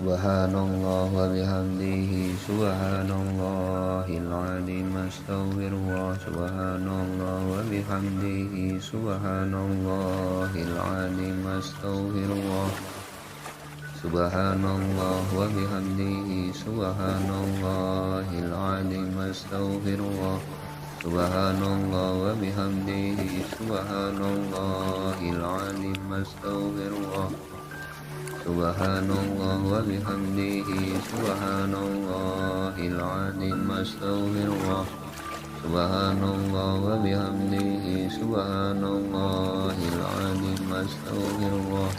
Subhanallah wa bihamdihi subhanallahil azim astaghfirullah subhanallah wa bihamdihi subhanallahil azim astaghfirullah subhanallah wa bihamdihi subhanallahil azim astaghfirullah subhanallah wa bihamdihi subhanallahil azim astaghfirullah Subhanallah wa bihamdihi subhanallahil azim astaghfirullah Subhanallah wa bihamdihi subhanallahil azim astaghfirullah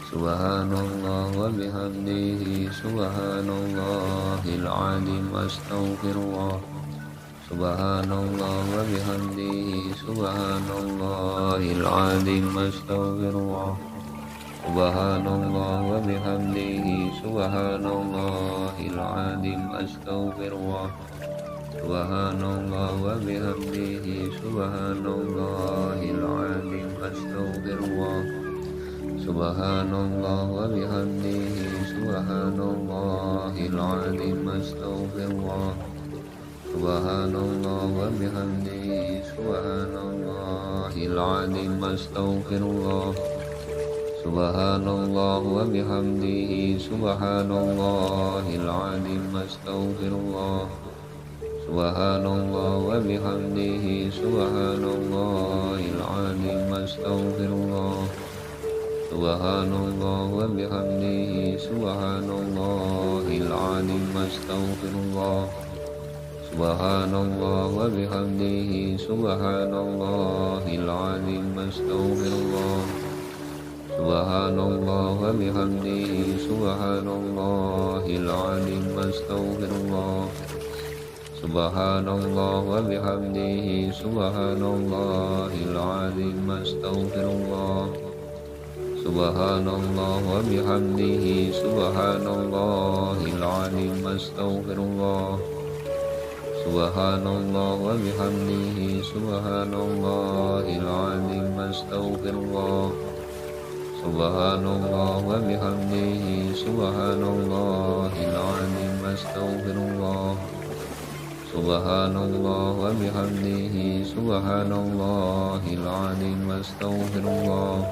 Subhanallah wa bihamdihi subhanallahil azim astaghfirullah Subhanallah wa bihamdihi subhanallahil azim astaghfirullah Subhanallah wa bihamdihi subhanallahil azim astaghfirullah Subhanallah wa bihamdihi subhanallahil azim astaghfirullah Subhanallah wa bihamdihi subhanallahil azim astaghfirullah Subhanallah wa bihamdihi subhanallahil azim astaghfirullah Subhanallah wa bihamdihi subhanallahil azim astaghfirullah Subhanallah wa bihamdihi subhanallahil azim astaghfirullah Subhanallah wa bihamdihi subhanallahil azim astaghfirullah Subhanallah wa bihamdihi subhanallahil azim astaghfirullah Subhanallah wa bihamdihi subhanallahil azim astaghfirullah Subhanallah wa bihamdihi subhanallahil azim astaghfirullah Subhanallah wa bihamdihi subhanallahil azim astaghfirullah Subhanallah wa bihamdihi subhanallahil azim astaghfirullah Subhanallah wa bihamdihi subhanallahil azim astaghfirullah Subhanallah wa bihamdihi subhanallahil azim astaghfirullah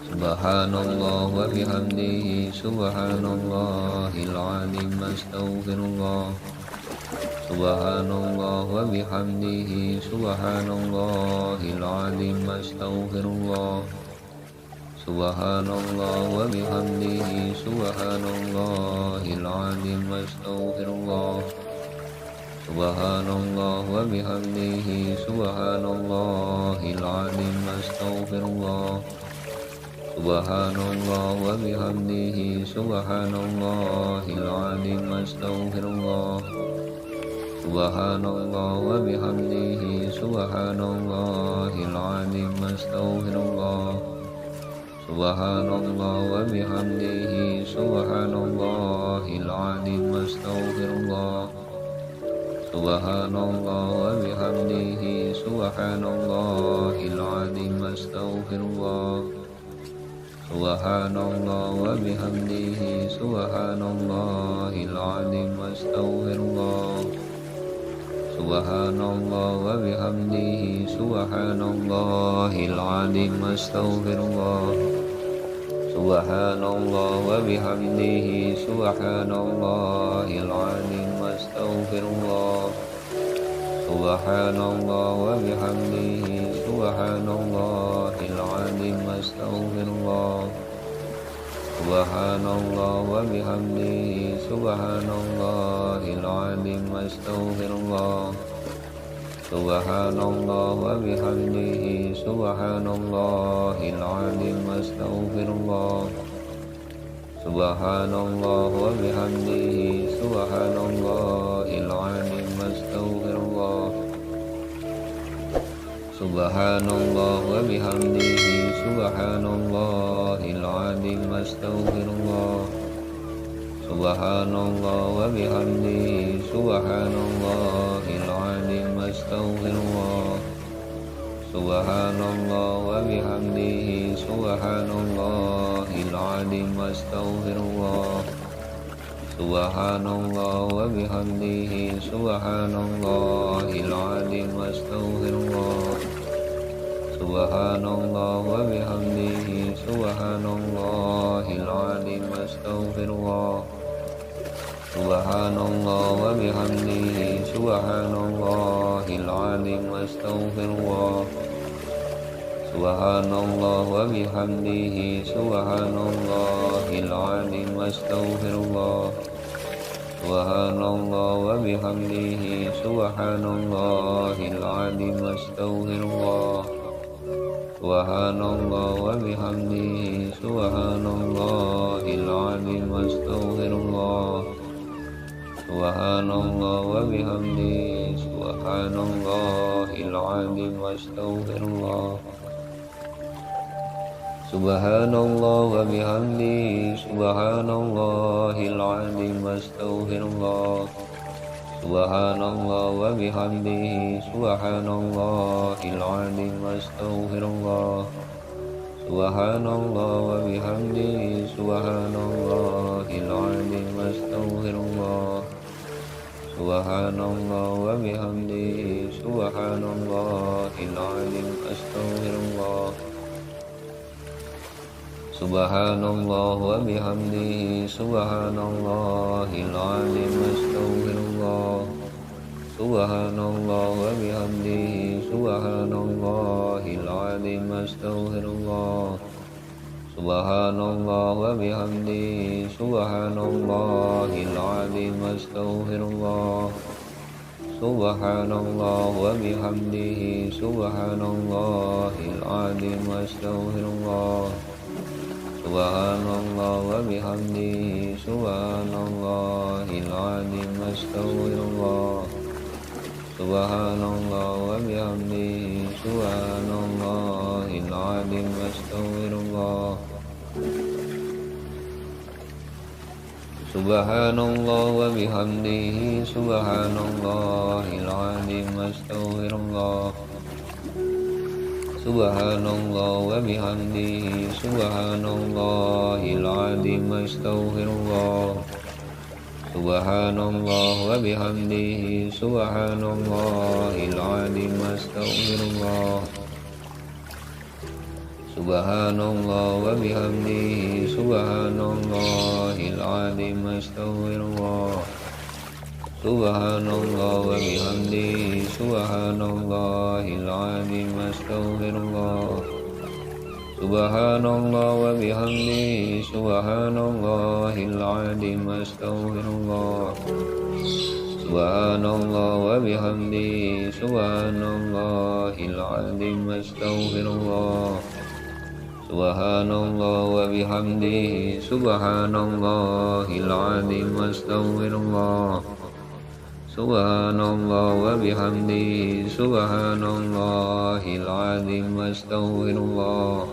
Subhanallah wa bihamdihi subhanallahil azim astaghfirullah Subhanallah wa bihamdihi subhanallahil azim astaghfirullah Subhanallah wa bihamdihi subhanallahil azim astaghfirullah Subhanallah wa bihamdihi subhanallahil azim astaghfirullah Subhanallah wa bihamdihi subhanallahil azim astaghfirullah Subhanallah wa bihamdihi subhanallahil azim astaghfirullah Subhanallah wa bihamdihi subhanallahil azim astaghfirullah Subhanallah wa bihamdihi subhanallahil azim astaghfirullah Subhanallah wa bihamdihi subhanallahil azim astaghfirullah Subhanallah wa bihamdihi subhanallahil azim astaghfirullah Subhanallah wa bihamdihi subhanallahil azim astaghfirullah Subhanallah wa bihamdihi subhanallahil azim astaghfirullah Subhanallah wa bihamdihi subhanallahil azim astaghfirullah Subhanallah wa bihamdihi subhanallahil azim astaghfirullah Subhanallah wa bihamdihi subhanallahil azim astaghfirullah Subhanallah wa bihamdihi subhanallahil azim astaghfirullah Subhanallah wa bihamdihi subhanallahil azim astaghfirullah Subhanallah wa bihamdihi subhanallahil العظيم أستغفر الله سبحان الله وبحمده سبحان الله العظيم أستغفر الله سبحان الله وبحمده سبحان الله العظيم أستغفر الله سبحان الله وبحمده سبحان الله العظيم أستغفر الله سبحان الله وبحمده سبحان الله العظيم أستغفر الله سبحان الله وبحمده سبحان الله العظيم أستغفر الله سبحان الله وبحمده سبحان الله العظيم أستغفر الله سبحان الله وبحمده سبحان الله العظيم أستغفر الله سبحان الله وبحمده سبحان الله العظيم أستغفر الله سبحان الله وبحمده سبحان الله العظيم أستغفر الله سبحان الله وبحمده سبحان الله العظيم أستغفر الله سبحان الله وبحمده سبحان الله العظيم أستغفر الله سبحان الله وبحمده سبحان الله العظيم أستغفر الله سبحان الله وبحمده سبحان الله العظيم أستغفر الله سبحان الله وبحمده سبحان الله العظيم أستغفر الله سبحان الله وبحمده سبحان الله العظيم أستغفر الله سبحان الله وبحمده سبحان الله العظيم أستغفر الله سبحان الله وبحمده سبحان الله العظيم أستغفر الله سبحان الله وبحمده سبحان الله العظيم أستغفر الله سبحان الله وبحمده سبحان الله العظيم أستغفر الله سبحان الله وبحمده سبحان الله العظيم أستغفر الله سبحان الله وبحمده سبحان الله العظيم أستغفر الله سبحان الله وبحمده سبحان الله العظيم أستغفر الله سبحان الله وبحمده سبحان الله العظيم أستغفر الله سبحان الله وبحمده سبحان الله العظيم أستغفر الله سبحان الله وبحمده سبحان الله العظيم أستغفر الله سبحان الله وبحمده سبحان الله العظيم أستغفر الله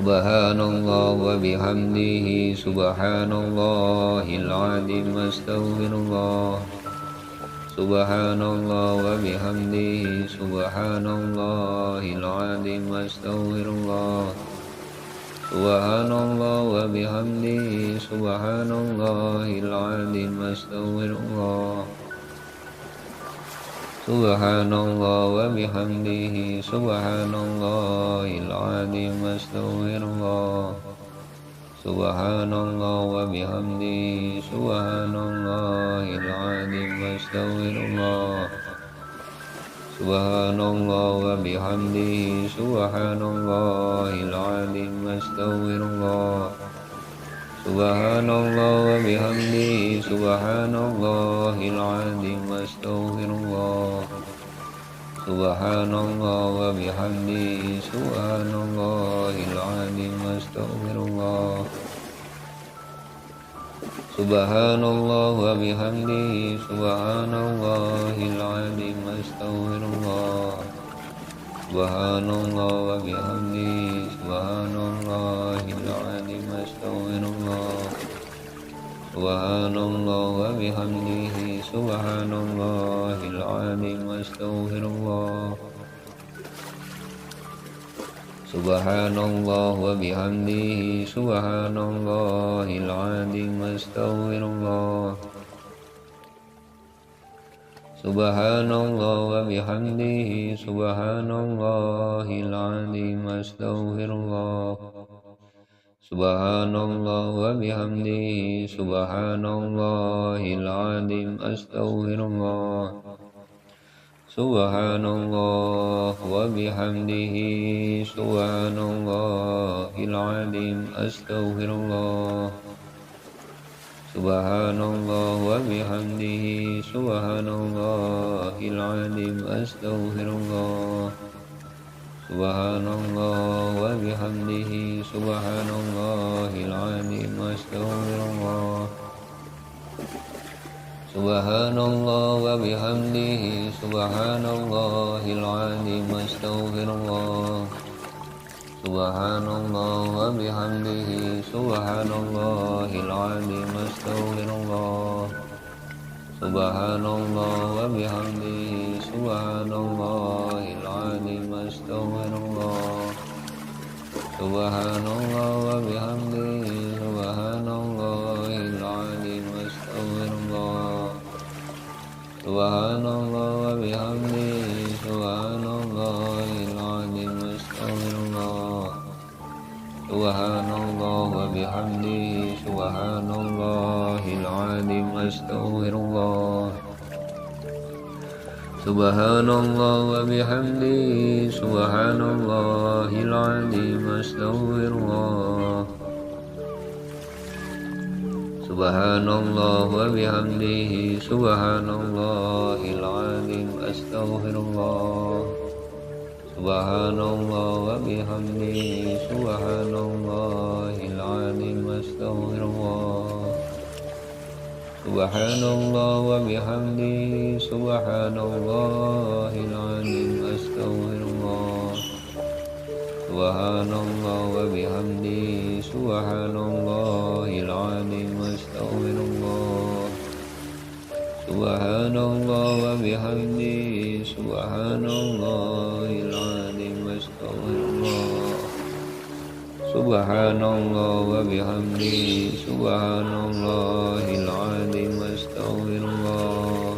سبحان الله وبحمده سبحان الله العظيم أستغفر الله سبحان الله وبحمده سبحان الله العظيم أستغفر الله سبحان الله وبحمده سبحان الله العظيم أستغفر الله سبحان الله وبحمده سبحان الله العظيم أستغفر الله سبحان الله وبحمده سبحان الله العظيم أستغفر الله سبحان الله وبحمده سبحان الله العظيم أستغفر الله سبحان الله وبحمده سبحان الله العظيم أستغفر الله سبحان الله وبحمده سبحان الله العظيم أستغفر الله سبحان الله وبحمده سبحان الله العظيم أستغفر الله سبحان الله وبحمده سبحان الله العظيم أستغفر الله سبحان الله وبحمده سبحان الله العظيم أستغفر الله Subhanallah wa bihamdihi subhanallahil azim astaghfirullah. Subhanallah wa bihamdihi subhanallahil azim astaghfirullah. Subhanallah wa bihamdihi subhanallahil azim astaghfirullah. Subhanallah wa bihamdihi subhanallahil azim astaghfirullah. Subhanallah wa bihamdihi subhanallahil azim astaghfirullah. Subhanallah wa bihamdihi subhanallahil azim astaghfirullah. Subhanallah wa bihamdihi subhanallahil azim astaghfirullah. Subhanallah wa bihamdihi subhanallahil azim astaghfirullah. Subhanallah wa bihamdihi subhanallahil azim astaghfirullah. Subhanallah wa bihamdihi subhanallahil azim astaghfirullah. Subhanallah wa bihamdihi subhanallahil azim astaghfirullah. Subhanallah wa bihamdihi subhanallahil azim astaghfirullah. Subhanallah wa bihamdihi subhanallahil azim astaghfirullah. Subhanallah wa bihamdihi subhanallahil azim astaghfirullah. Subhanallah wa bihamdihi subhanallahil azim astaghfirullah. Subhanallah wa bihamdihi subhanallahil azim astaghfirullah. Subhanallah wa bihamdihi subhanallahil azim astaghfirullah. Subhanallah wa bihamdihi subhanallahil azim astaghfirullah. Subhanallah wa bihamdihi subhanallahil azim astaghfirullah.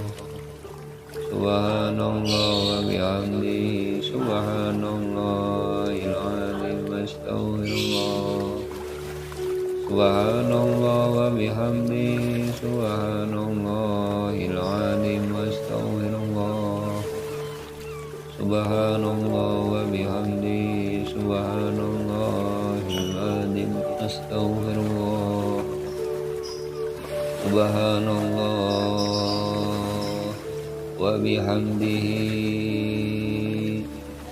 Subhanallah wa bihamdihi subhanallahil azim astaghfirullah. Subhanallah wa bihamdihi subhanallahil azim astaghfirullah. Subhanallah wa bihamdihi subhanallahil azim astaghfirullah. Subhanallah wa bihamdihi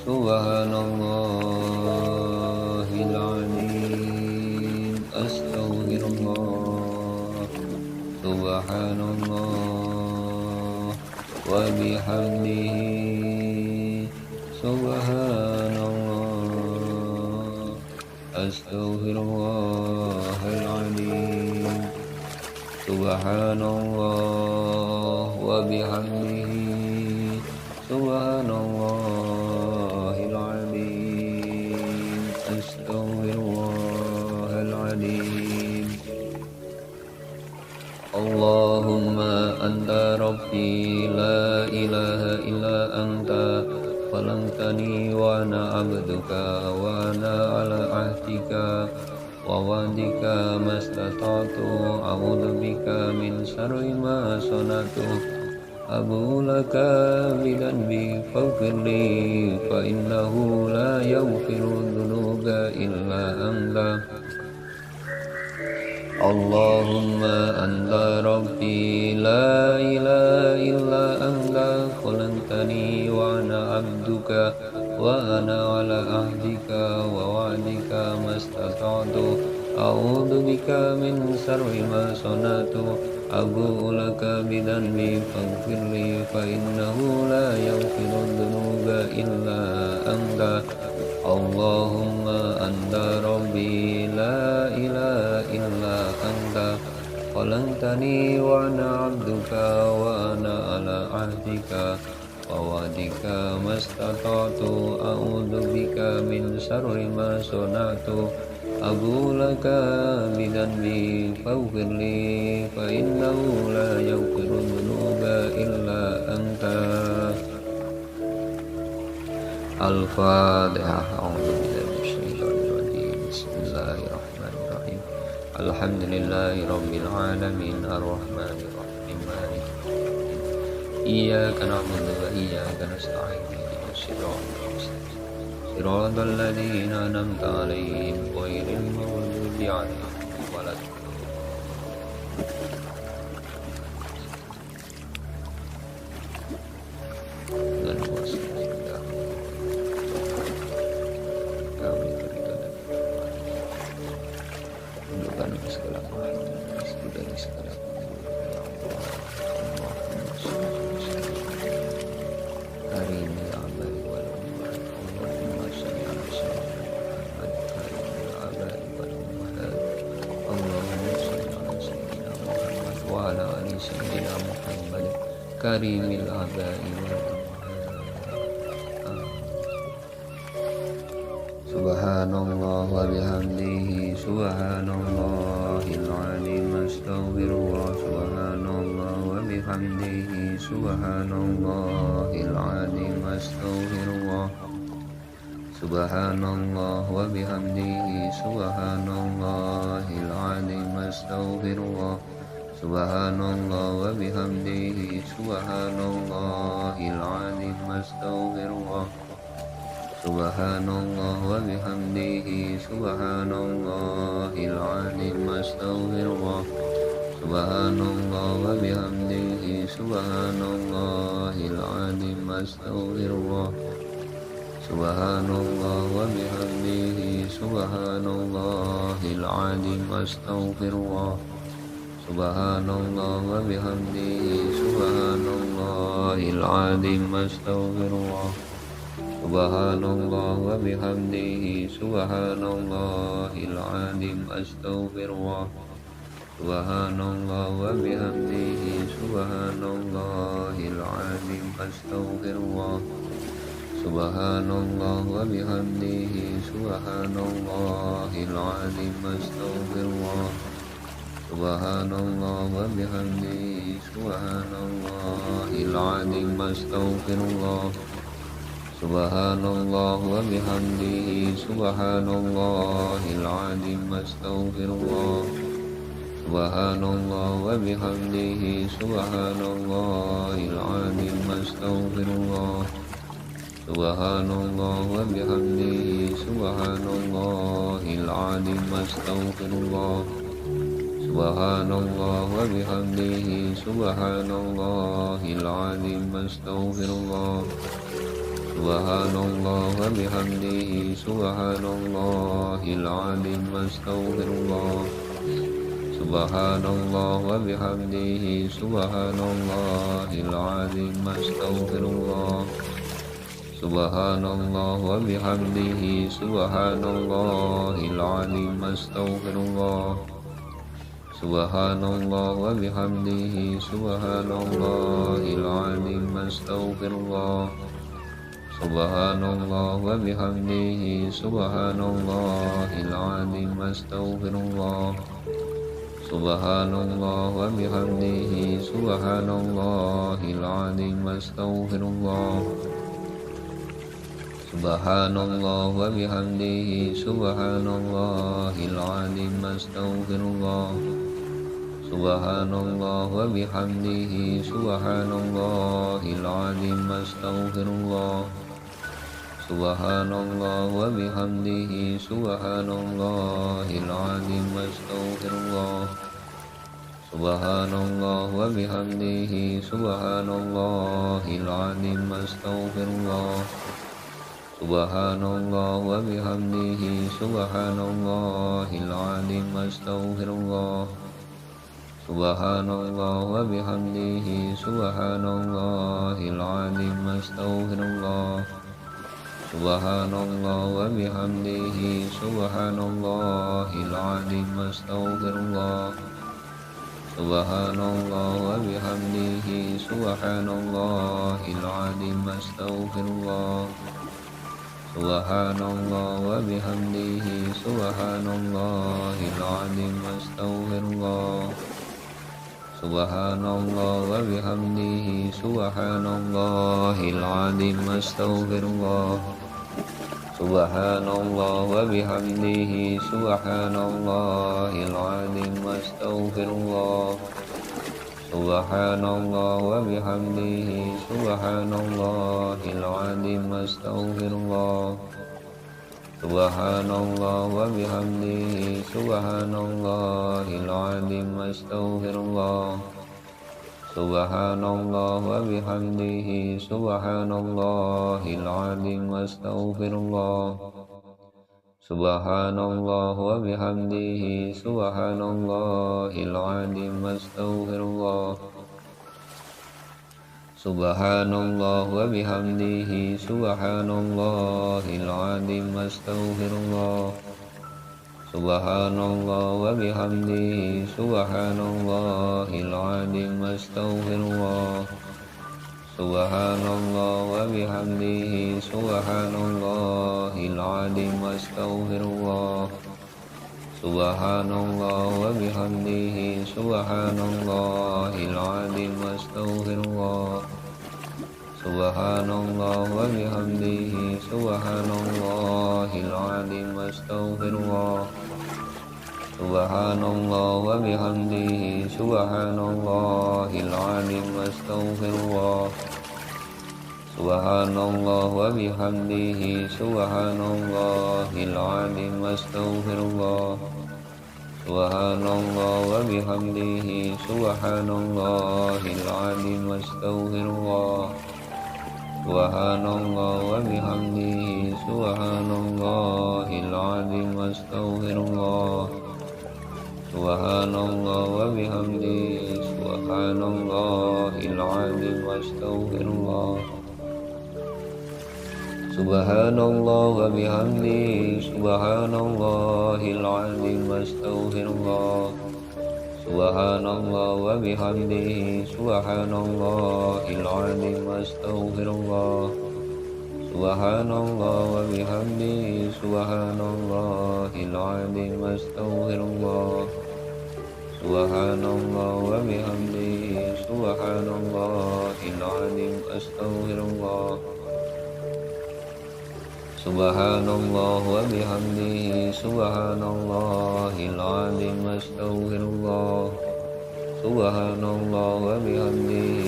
subhanallahil azim astaghfirullah. Subhanallah wa bihamdihi subhanallah astaghfirullahal azim. Subhanallah wa bihamdihi subhanallahil azim astaghfirullahal azim. Allahumma anta rabbi la ilaha illa anta khalaqtani wa ana abduka wa ana ala ahdika wa wa'dika mastata'tu a'udzu bika min syarri ma sana'tu abu laka bidanbi faghfirli fa innahu la yaghfiru dzunuba illa anta. Allahumma anta rabbi la ilaha illa anta khalaqtani wa ana abduka wa ana ala ahdika wa wa'dika mastata'tu a'udzu bika min syarri ma sana'tu abu'u laka bidanbi faghfirli fa innahu la yaghfiru dzunuba illa anta. Allahumma anta rabbi la ilaha illa anta khalaqtani wa ana abduka wa ana ala ahdika ووعدك ما استطعت أعوذ بك من شر ما صنعت أبو لك بذنبي فاغفر لي فإنه لا يغفر الذنوب إلا أنت. الفاتحة. أعوذ بالله من الشيطان الرجيم. بسم الله الرحمن الرحيم. الحمد لله رب العالمين الرحمن الرحيم مالك يوم الدين إياك نعبد وإياك نستعين اهدنا الصراط المستقيم صراط الذين أنعمت عليهم غير المغضوب عليهم ولا الضالين. Kami berikan tunjukkan segala rahmat dari segala hari ini amal wal Allahumma shalli ala sayyidina Muhammad Allahumma shalli ala sayyidina Muhammad wa ala ali sayyidina Muhammad karimil abai wal Subhanallah wa bihamdihi subhanallahil azim astaghfirullah subhanallah wa bihamdihi subhanallahil azim astaghfirullah subhanallah wa bihamdihi subhanallahil azim astaghfirullah subhanallah wa bihamdihi subhanallahil azim astaghfirullah Subhanallah wa bihamdihi subhanallahil azim astaghfirullah Subhanallah wa bihamdihi subhanallahil azim astaghfirullah Subhanallah wa bihamdihi subhanallahil azim astaghfirullah Subhanallah wa bihamdihi subhanallahil azim astaghfirullah Subhanallah wa bihamdihi subhanallahil azim astaghfirullah Subhanallah wa bihamdihi subhanallahil azim astaghfirullah Subhanallah wa bihamdihi subhanallahil azim astaghfirullah Subhanallah wa bihamdihi subhanallahil azim astaghfirullah Subhanallah wa bihamdihi subhanallahil azim astaghfirullah Subhanallah wa bihamdihi subhanallahil azim astaghfirullah Subhanallah wa bihamdihi subhanallahil azim astaghfirullah Subhanallah wa bihamdihi subhanallahil azim astaghfirullah Subhanallah wa bihamdihi subhanallahil azim astaghfirullah Subhanallah wa bihamdihi subhanallahil azim astaghfirullah Subhanallah wa bihamdihi subhanallahil azim astaghfirullah Subhanallah wa bihamdihi subhanallahil azim astaghfirullah Subhanallah wa bihamdihi subhanallahil azim astaghfirullah Subhanallah wa bihamdihi subhanallahil azim astaghfirullah Subhanallah wa bihamdihi subhanallahil azim astaghfirullah Subhanallah wa bihamdihi subhanallahil azim astaghfirullah Subhanallah wa bihamdihi subhanallahil azim astaghfirullah Subhanallah wa bihamdihi subhanallahil azim astaghfirullah Subhanallah wa bihamdihi subhanallahil azim astaghfirullah Subhanallah wa bihamdihi subhanallahil azim astaghfirullah Subhanallah wa bihamdihi subhanallahil azim astaghfirullah سبحان الله وبحمده سبحان الله العظيم أستغفر الله سبحان الله وبحمده سبحان الله العظيم أستغفر الله سبحان الله وبحمده سبحان الله العظيم أستغفر الله سبحان الله وبحمده سبحان الله العظيم أستغفر الله سبحان الله وبحمده سبحان الله العظيم أستغفر الله سبحان الله وبحمده سبحان الله العظيم أستغفر الله سبحان الله وبحمده سبحان الله العظيم أستغفر الله سبحان الله وبحمده سبحان الله العظيم أستغفر الله سبحان الله وبحمده سبحان الله العظيم أستغفر الله سبحان الله وبحمده سبحان الله العظيم أستغفر الله سبحان الله وبحمده سبحان الله العظيم أستغفر الله سبحان الله وبحمده سبحان الله العظيم أستغفر الله سبحان الله وبحمده سبحان الله العظيم أستغفر الله سبحان الله وبحمده سبحان الله العظيم أستغفر الله سبحان الله وبحمده سبحان الله العظيم أستغفر الله سبحان الله وبحمده سبحان الله العظيم أستغفر الله سبحان الله وبحمده سبحان الله العظيم أستغفر الله سبحان الله وبحمده سبحان الله العظيم أستغفر الله سبحان الله وبحمده سبحان الله العظيم أستغفر الله سبحان الله وبحمده سبحان الله العظيم أستغفر الله سبحان الله وبحمده سبحان الله العظيم أستغفر الله سبحان الله وبحمده سبحان الله العظيم أستغفر الله سبحان الله وبحمده سبحان الله العظيم أستغفر الله سبحان الله وبحمده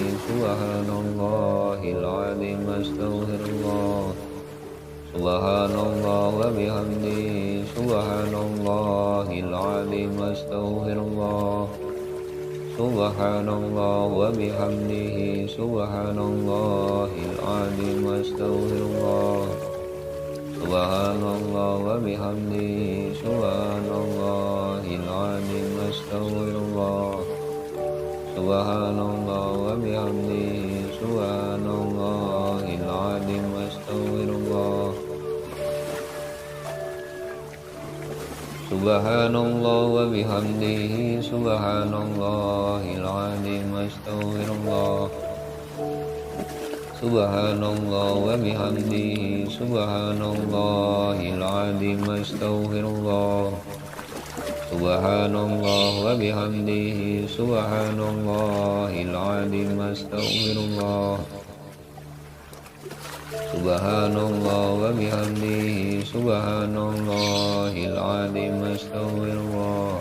سبحان الله العظيم أستغفر الله سبحان الله وبحمده سبحان الله العظيم أستغفر الله سبحان الله وبحمده سبحان الله العظيم أستغفر الله سبحان الله وبحمده سبحان الله العظيم أستغفر الله سبحان الله وبحمده سبحان الله العظيم أستغفر الله سبحان الله وبحمده سبحان الله العظيم أستغفر الله سبحان الله وبحمده سبحان الله العظيم أستغفر الله سبحان الله وبحمده سبحان الله العظيم أستغفر الله سبحان الله وبحمده سبحان الله العظيم أستغفر الله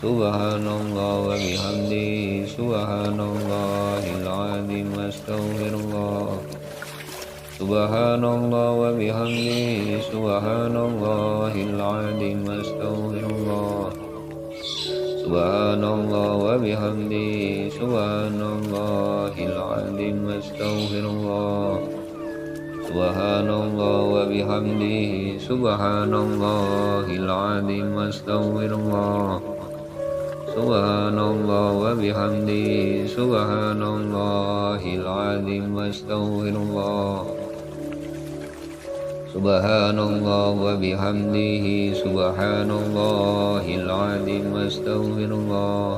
سبحان الله وبحمده سبحان الله العظيم أستغفر الله سبحان الله وبحمده سبحان الله العظيم أستغفر الله سبحان الله وبحمده سبحان الله العظيم أستغفر الله سبحان الله وبحمده سبحان الله العظيم أستغفر الله سبحان الله وبحمده سبحان الله العظيم أستغفر الله سبحان الله وبحمده سبحان الله العظيم أستغفر الله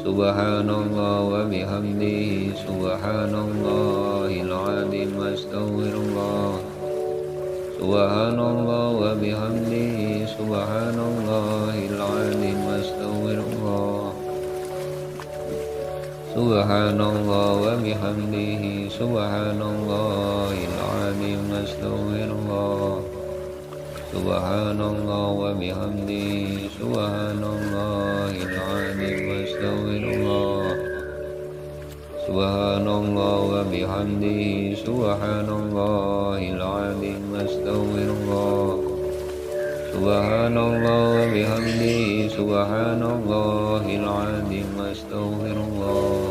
سبحان الله وبحمده سبحان الله العظيم أستغفر الله سبحان الله وبحمده سبحان الله العظيم أستغفر الله سبحان الله وبحمده سبحان الله العظيم أستغفر الله سبحان الله وبحمده سبحان الله العظيم أستغفر الله سبحان الله وبحمده سبحان الله العظيم أستغفر الله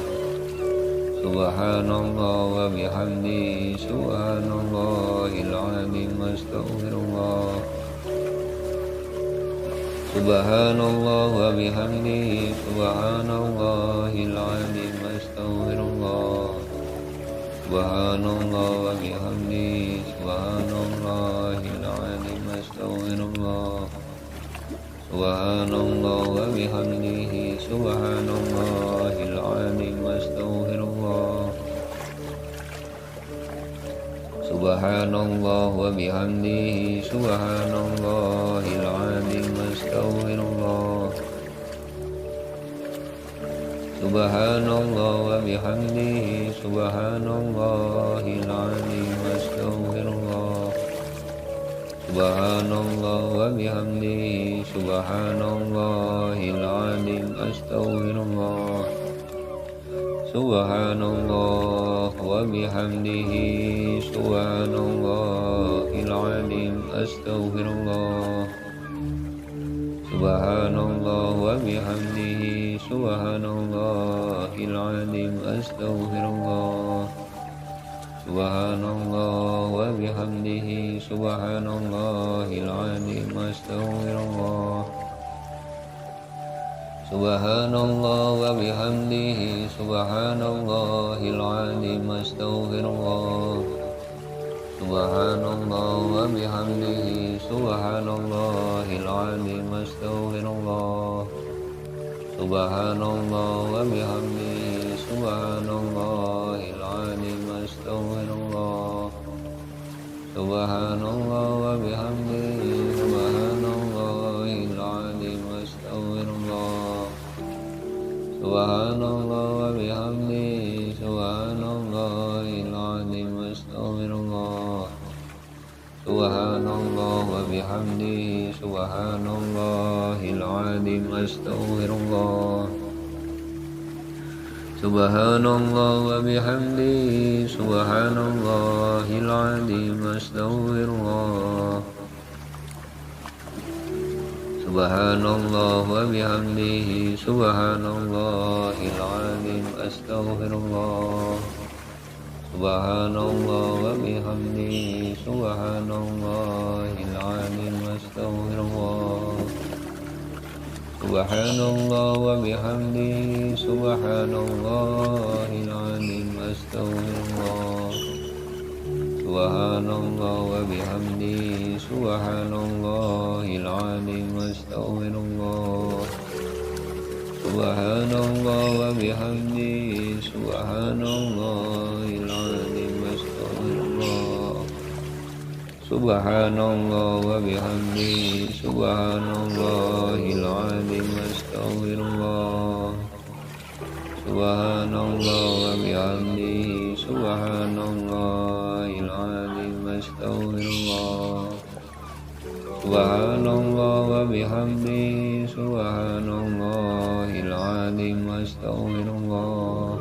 سبحان الله وبحمده سبحان الله العظيم أستغفر الله سبحان الله وبحمده سبحان الله العظيم أستغفر الله سبحان الله وبحمده سبحان الله العظيم أستغفر الله سبحان الله وبحمده سبحان الله العظيم أستغفر الله سبحان الله وبحمده سبحان الله العظيم أستغفر الله سبحان الله وبحمده سبحان الله العظيم أستغفر الله سبحان الله وبحمده سبحان الله العظيم أستغفر الله سبحان الله وبحمده سبحان الله العظيم أستغفر الله سبحان الله وبحمده سبحان الله العظيم أستغفر الله سبحان الله وبحمده سبحان الله العظيم أستغفر الله سبحان الله وبحمده سبحان الله العظيم أستغفر الله سبحان الله وبحمده سبحان الله العظيم أستغفر الله سبحان الله وبحمده سبحان الله العظيم أستغفر الله سبحان الله وبحمده سبحان الله العظيم أستغفر الله سبحان الله وبحمده سبحان الله العظيم أستغفر الله سبحان الله وبحمده سبحان الله العظيم أستغفر الله سبحان الله وبحمده سبحان الله العظيم أستغفر الله سبحان الله وبحمده سبحان الله العظيم أستغفر الله سبحان الله وبحمده سبحان الله العظيم أستغفر الله سبحان الله وبحمده سبحان الله العظيم أستغفر الله سبحان الله وبحمده سبحان الله العظيم أستغفر الله سبحان الله وبحمده سبحان الله العظيم أستغفر الله سبحان الله وبحمده سبحان الله العظيم أستغفر الله سبحان الله وبحمده سبحان الله العظيم أستغفر الله سبحان الله وبحمده سبحان الله العظيم أستغفر الله سبحان الله وبحمده سبحان الله العظيم أستغفر الله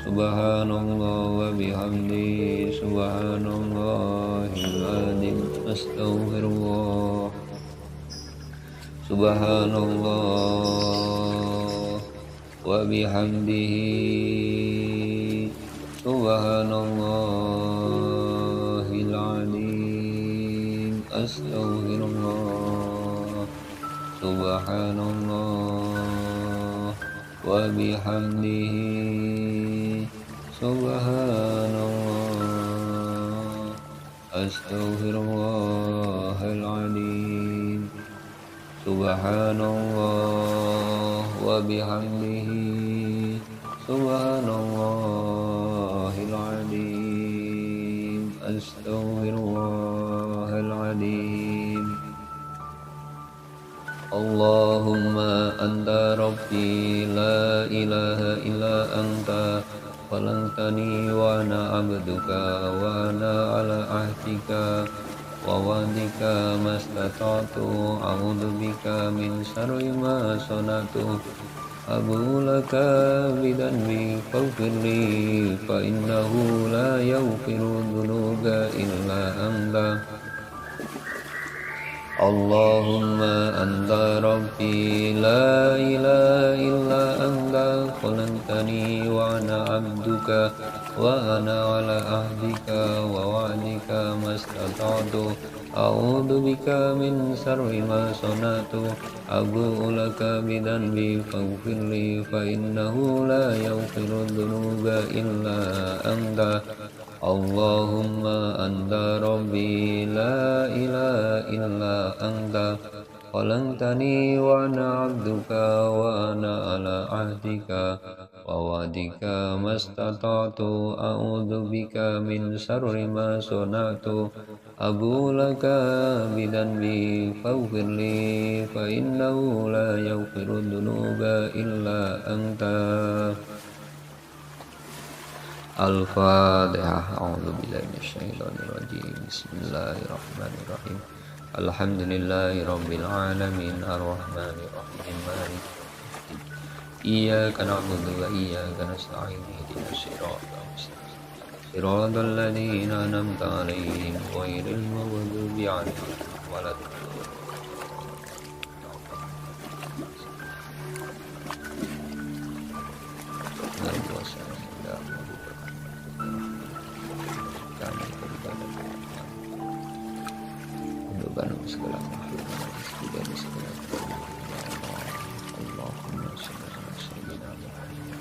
سبحان الله وبحمده سبحان الله العظيم أستغفر الله سبحان الله وبحمده سبحان الله العظيم أستغفر الله سبحان الله وبحمده سبحان الله أستغفر الله العظيم سبحان الله وبحمده سبحان الله العظيم أستغفر الله العظيم اللهم أنت ربي لا إله إلا أنت خلقتني وأنا عبدك وأنا على عهدك ووعدك ما استطعت أعوذ بك من شر ما صنعت أبو لك بذنبي فاغفر لي فإنه لا يغفر الذنوب إلا أنت اللهم أنت ربي لا إله إلا أنت خلقتني وأنا عبدك وأنا على عهدك ووعدك ما استطعت أعوذ بك من شر ما صنعت أبوء لك بذنبي فاغفر لي فإنه لا يغفر الذنوب إلا أنت اللهم أنت ربي لا إله إلا أنت خلقتني وأنا عبدك وأنا على عهدك ووعدك ما استطعت أعوذ بك من شر ما صنعت أبوء لك بذنبي فاغفر لي فإنه لا يغفر الذنوب إلا أنت الفاتحة أعوذ بالله من الشيطان الرجيم بسم الله الرحمن الرحيم الحمد لله رب العالمين الرحمن الرحيم مالك إياك نعبد وإياك نستعين اهدنا الصراط المستقيم صراط الذين أنعمت عليهم غير المغضوب عليهم ولا الضالين segala makhluk dan segala Allahumma salli ala sayyidina Muhammad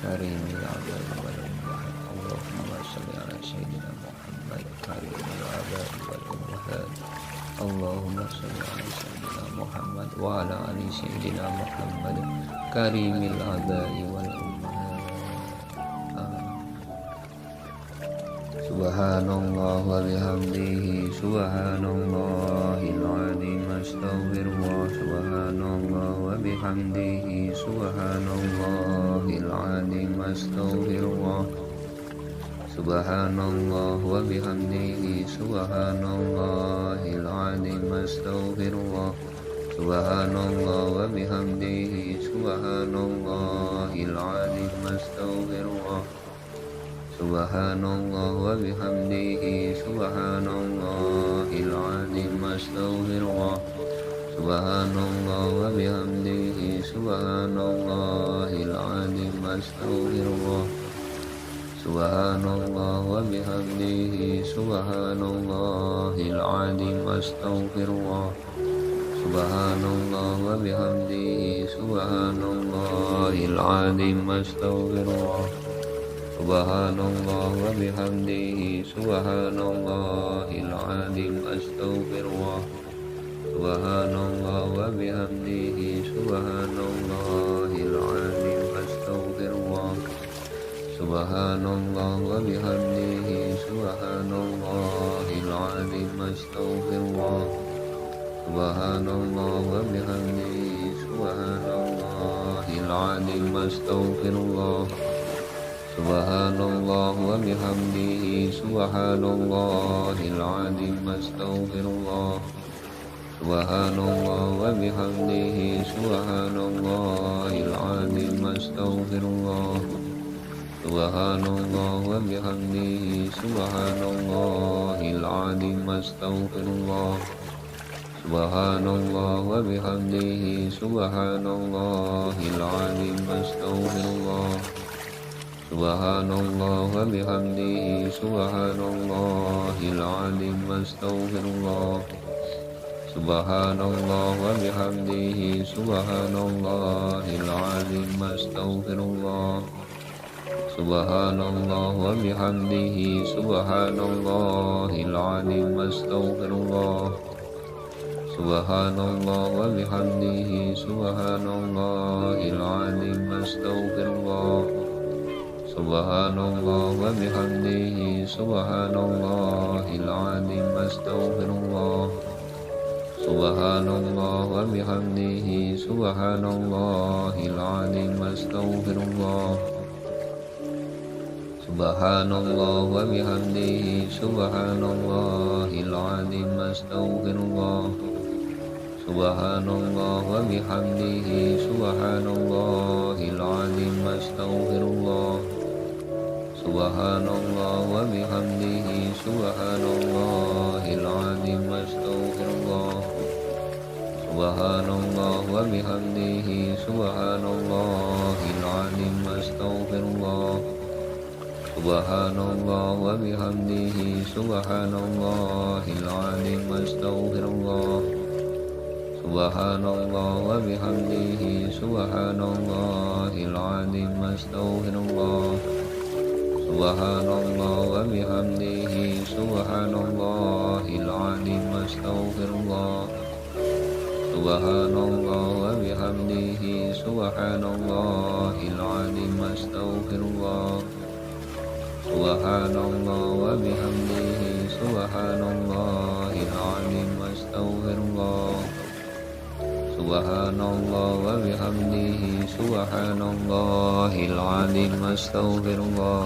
karimil adab wal ummahat Allahumma salli ala sayyidina Muhammad karimil adab wal ummahat Allahumma salli ala sayyidina Muhammad wa ala ali sayyidina Muhammad karimil adab wal ummahat Subhanallah wa bihamdihi subhanallahil azim astaghfirullah subhanallah wa bihamdihi subhanallahil azim astaghfirullah subhanallah wa bihamdihi subhanallahil azim astaghfirullah subhanallah wa bihamdihi subhanallahil azim astaghfirullah Subhanallah wa bihamdihi subhanallahil azim astaghfirullah Subhanallah wa bihamdihi subhanallahil azim astaghfirullah Subhanallah wa bihamdihi subhanallahil azim astaghfirullah Subhanallah wa bihamdihi subhanallahil azim astaghfirullah Subhanallah wa bihamdihi subhanallahil azim astaghfirullah Subhanallah wa bihamdihi subhanallahil azim astaghfirullah Subhanallah wa bihamdihi subhanallahil azim astaghfirullah Subhanallah wa bihamdihi subhanallahil azim astaghfirullah Subhanallah wa bihamdihi subhanallahil azim astaghfirullah Subhanallah wa bihamdihi subhanallahil azim astaghfirullah Subhanallah wa bihamdihi subhanallahil azim astaghfirullah Subhanallah wa bihamdihi subhanallahil azim astaghfirullah Subhanallah wa bihamdihi subhanallahil azim astaghfirullah Subhanallah wa bihamdihi subhanallahil azim astaghfirullah Subhanallah wa bihamdihi subhanallahil azim astaghfirullah سبحان الله وبحمده سبحان الله العظيم أستغفر الله سبحان الله وبحمده سبحان الله العظيم أستغفر الله سبحان الله وبحمده سبحان الله العظيم أستغفر الله سبحان الله وبحمده سبحان الله العظيم أستغفر الله سبحان الله وبحمده سبحان الله العظيم أستغفر الله سبحان الله وبحمده سبحان الله العظيم أستغفر الله سبحان الله وبحمده سبحان الله العظيم أستغفر الله سبحان الله وبحمده سبحان الله العظيم أستغفر الله سبحان الله وبحمده سبحان الله العظيم أستغفر الله سبحان الله وبحمده سبحان الله العظيم أستغفر الله سبحان الله وبحمده سبحان الله العظيم أستغفر الله سبحان الله وبحمده سبحان الله العظيم أستغفر الله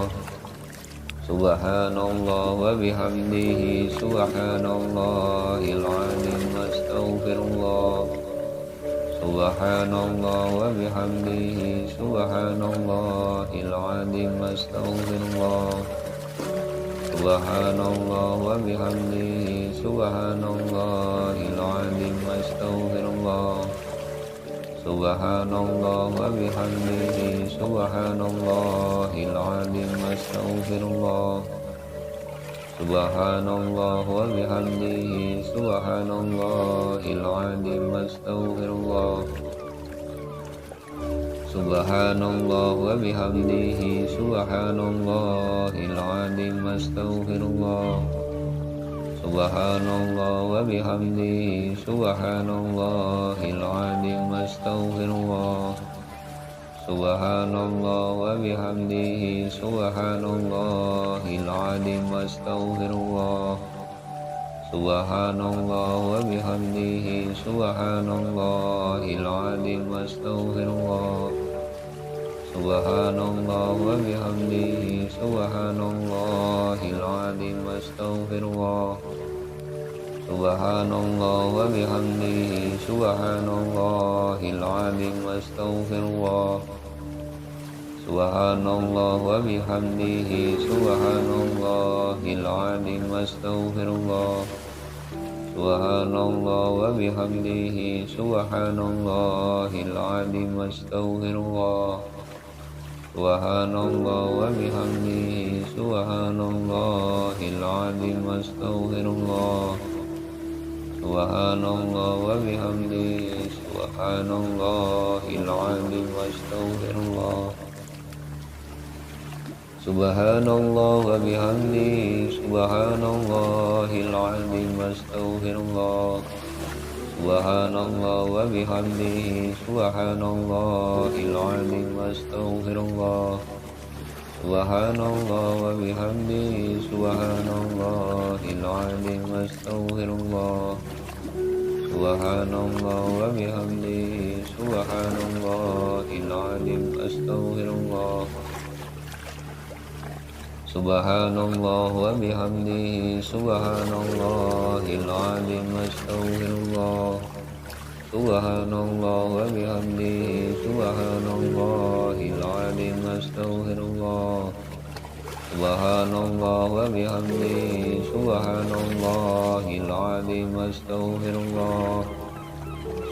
سبحان الله وبحمده سبحان الله العظيم أستغفر الله سبحان الله وبحمده سبحان الله العظيم أستغفر الله سبحان الله وبحمده سبحان الله العظيم أستغفر الله سبحان الله وبحمده سبحان الله العظيم أستغفر الله سبحان الله وبحمده سبحان الله العظيم أستغفر الله سبحان الله وبحمده سبحان الله العظيم أستغفر الله سبحان الله وبحمده سبحان الله العظيم أستغفر الله سبحان الله وبحمده سبحان الله العظيم أستغفر الله سبحان الله وبحمده سبحان الله العظيم أستغفر الله سبحان الله وبحمده سبحان الله العظيم أستغفر الله سبحان الله وبحمده سبحان الله العظيم أستغفر الله سبحان الله وبحمده سبحان الله العظيم أستغفر الله سبحان الله وبحمده سبحان الله العظيم أستغفر الله سبحان الله وبحمده سبحان الله العظيم أستغفر الله سبحان الله وبحمده سبحان الله العظيم أستغفر الله سبحان الله وبحمده سبحان الله العظيم أستغفر الله سبحان الله وبحمده سبحان الله العظيم أستغفر الله سبحان الله وبحمده سبحان الله العظيم أستغفر الله سبحان الله وبحمده سبحان الله العظيم أستغفر الله سبحان الله وبحمده سبحان الله العظيم أستغفر الله سبحان الله وبحمده سبحان الله العظيم أستغفر الله سبحان الله وبحمده سبحان الله العظيم أستغفر الله سبحان الله وبحمده سبحان الله العظيم أستغفر الله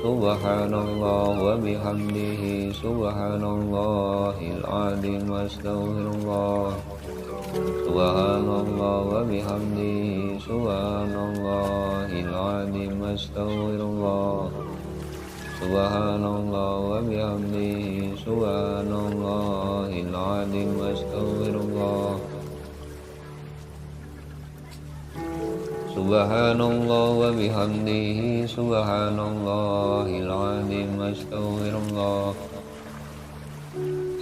سبحان الله وبحمده سبحان الله العظيم أستغفر الله سبحان الله وبحمده سبحان الله العظيم أستغفر الله سبحان الله وبحمده سبحان الله العظيم أستغفر الله سبحان الله وبحمده سبحان الله العظيم أستغفر الله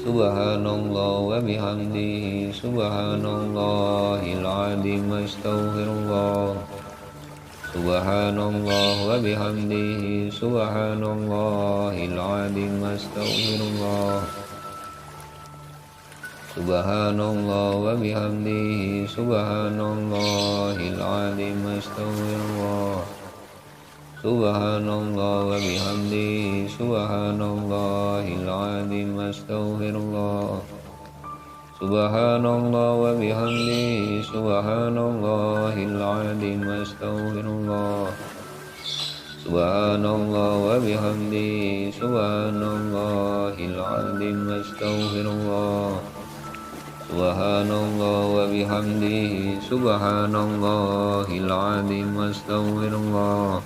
سبحان الله وبحمده سبحان الله العظيم أستغفر الله سبحان الله وبحمده سبحان الله العظيم أستغفر الله سبحان الله وبحمده سبحان الله العظيم أستغفر الله سبحان الله وبحمده سبحان الله العظيم أستغفر الله سبحان الله وبحمده سبحان الله العظيم أستغفر الله سبحان الله وبحمده سبحان الله العظيم أستغفر الله سبحان الله وبحمده سبحان الله العظيم أستغفر الله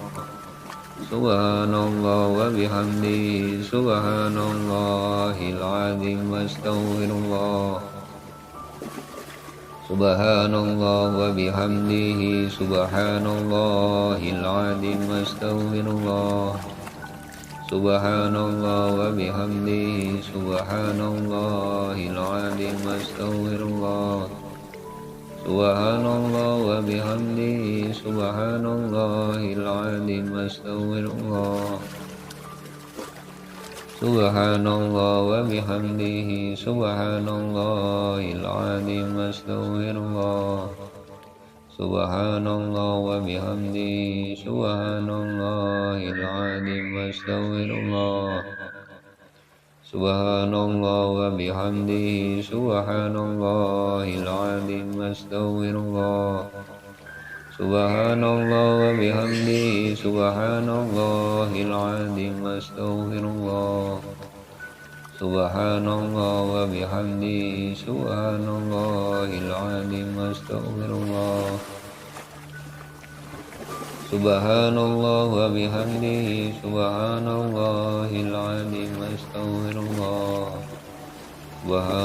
سبحان الله وبحمده سبحان الله العظيم أستغفر الله سبحان الله وبحمده سبحان الله العظيم أستغفر الله سبحان الله وبحمده سبحان الله العظيم أستغفر الله سبحان الله وبحمده سبحان الله العظيم أستغفر الله سبحان الله وبحمده سبحان الله العظيم أستغفر الله سبحان الله وبحمده سبحان الله العظيم أستغفر الله سبحان الله وبحمده سبحان الله العظيم أستغفر الله سبحان الله وبحمده سبحان الله العظيم أستغفر الله سبحان الله وبحمده سبحان الله العظيم أستغفر الله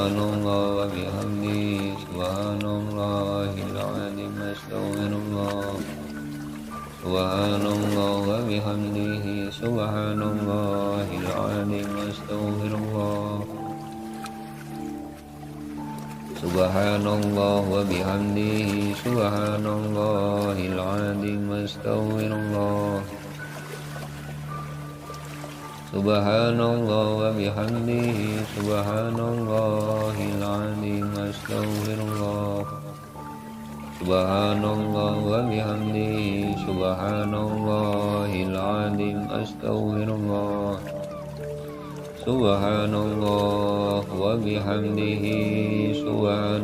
سبحان الله وبحمده سبحان الله العظيم أستغفر الله سبحان الله وبحمده سبحان الله العظيم أستغفر الله سبحان الله وبحمده سبحان الله العظيم أستغفر الله سبحان الله وبحمده سبحان الله العظيم أستغفر الله سبحان الله وبحمده سبحان الله العظيم أستغفر الله سبحان الله وبحمده سبحان الله العظيم أستغفر الله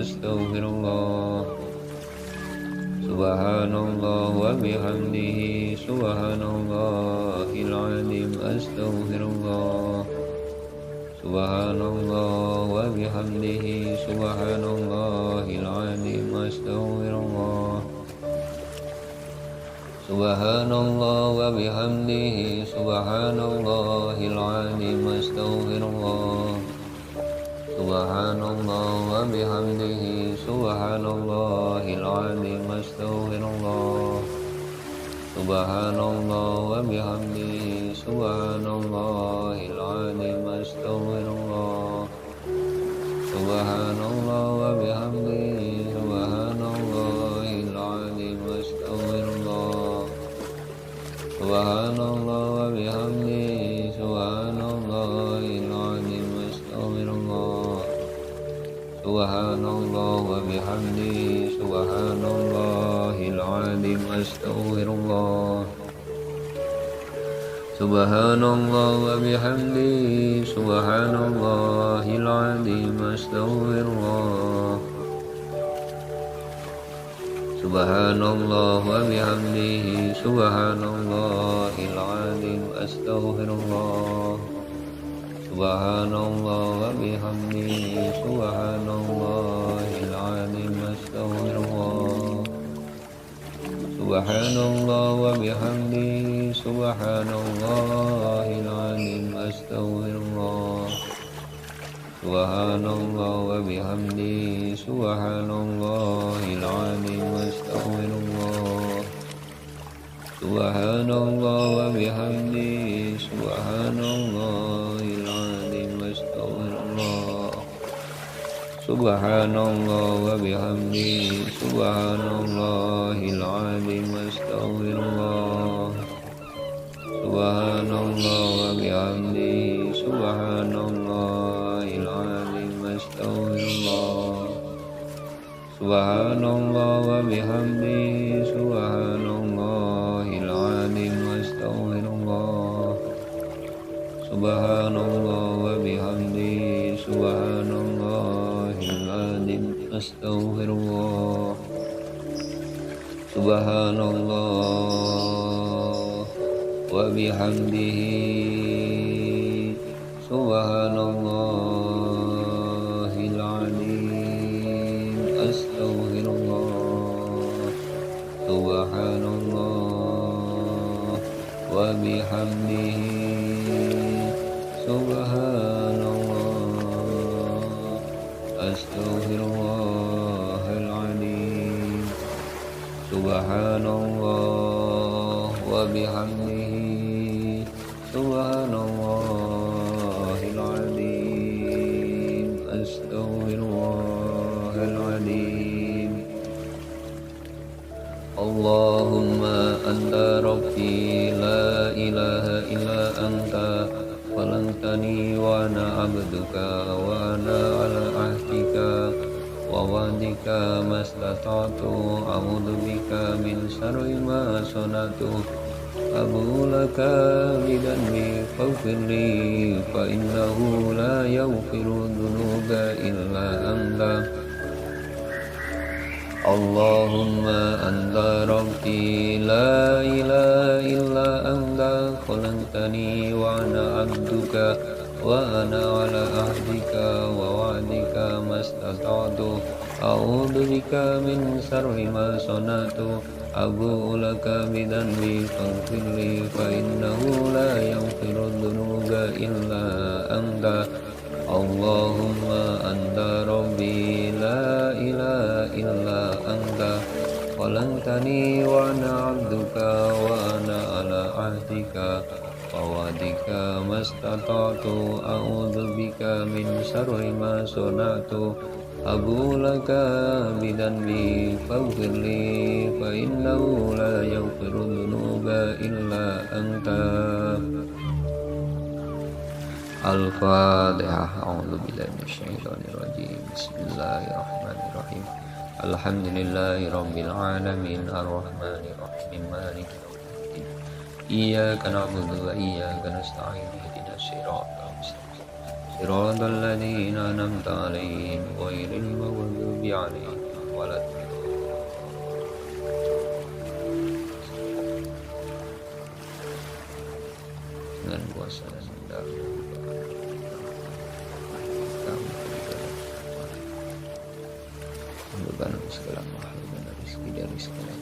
سبحان الله وبحمده سبحان الله العظيم أستغفر الله سبحان الله وبحمده سبحان الله العظيم أستغفر الله سبحان الله وبحمده سبحان الله العظيم أستغفر الله سبحان الله وبحمده سبحان الله العظيم أستغفر الله سبحان الله وبحمده سبحان الله العظيم أستغفر الله سبحان الله وبحمده سبحان الله العظيم أستغفر الله سبحان الله وبحمده سبحان الله العظيم أستغفر الله سبحان الله وبحمده سبحان الله العظيم أستغفر الله سبحان الله وبحمده سبحان الله العظيم أستغفر الله سبحان الله وبحمده سبحان الله العظيم أستغفر الله سبحان الله وبحمده سبحان الله العظيم أستغفر الله سبحان الله وبحمده سبحان الله العظيم أستغفر الله سبحان الله وبحمده سبحان الله العظيم أستغفر الله سبحان الله وبحمده سبحان الله العظيم Subhanallah wa bihamdi, subhanallahil azim, astaghfirullah. Subhanallah wa bihamdi, subhanallahil azim, astaghfirullah. Subhanallah wa bihamdi, subhanallahil azim, astaghfirullah. Subhanallah wa bihamdi, subhanallahil azim, astaghfirullah. Subhanallah wa bihamdi, subhanallahil azim, astaghfirullah. Subhanallah wa bihamdihi, subhanallahil azim, astaghfirullah. Subhanallah wa bihamdihi, subhanallah, astaghfirullahal azim. Subhanallah wa bihamdihi, subhanallahil azim, astaghfirullahal azim. Allahumma anta rabbi la ilaha illa anta khalaqtani wa ana abduka wa ana ala ahdika wa wa'dika mastata'tu, a'udzu bika min syarri ma sana'tu, abu laka bidanbi faghfirli fa innahu la yaghfiru dzunuba illa anta. Allahumma anta rabbi la ilaha illa anta khalaqtani wa ana abduka wa ana ala ahdika wa wa'dika mastata'tu, a'udzu bika min syarri ma sana'tu, abu'u laka bidanbi faghfirli fa innahu la yaghfiru dzunuba illa anta. Allahumma anta rabbi la ilaha illa anta khalaqtani wa ana abduka wa ana ala ahdika wa wa'dika mastata'tu, a'udzu bika min syarri ma sana'tu, abu laka bidanbi faghfirli fa innahu la yaghfiru dzunuba illa anta. Al-Fatihah. A'udzu billahi minasyaitonir rajim. Bismillahirrahmanirrahim. Alhamdulillahirabbil alamin, arrahmanir rahim, maliki yaumiddin. Iyyaka na'budu wa iyyaka nasta'in. Ihdinas siratal mustaqim. Siratal ladzina an'amta 'alaihim ghairil maghdubi 'alaihim waladdallin. Dengan kuasa dan darah bukan segala makhluk dan rezeki dari segala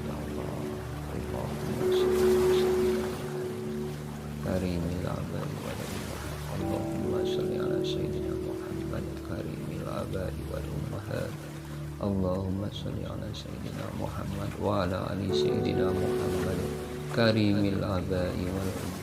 ya Allah. Karimil abadi wa Allahumma sholli ala sayyidina Muhammad karimil abadi wal ummahat. Allahumma sholli ala sayyidina Muhammad wa ala ali sayyidina Muhammad karimil abadi wal ummahat.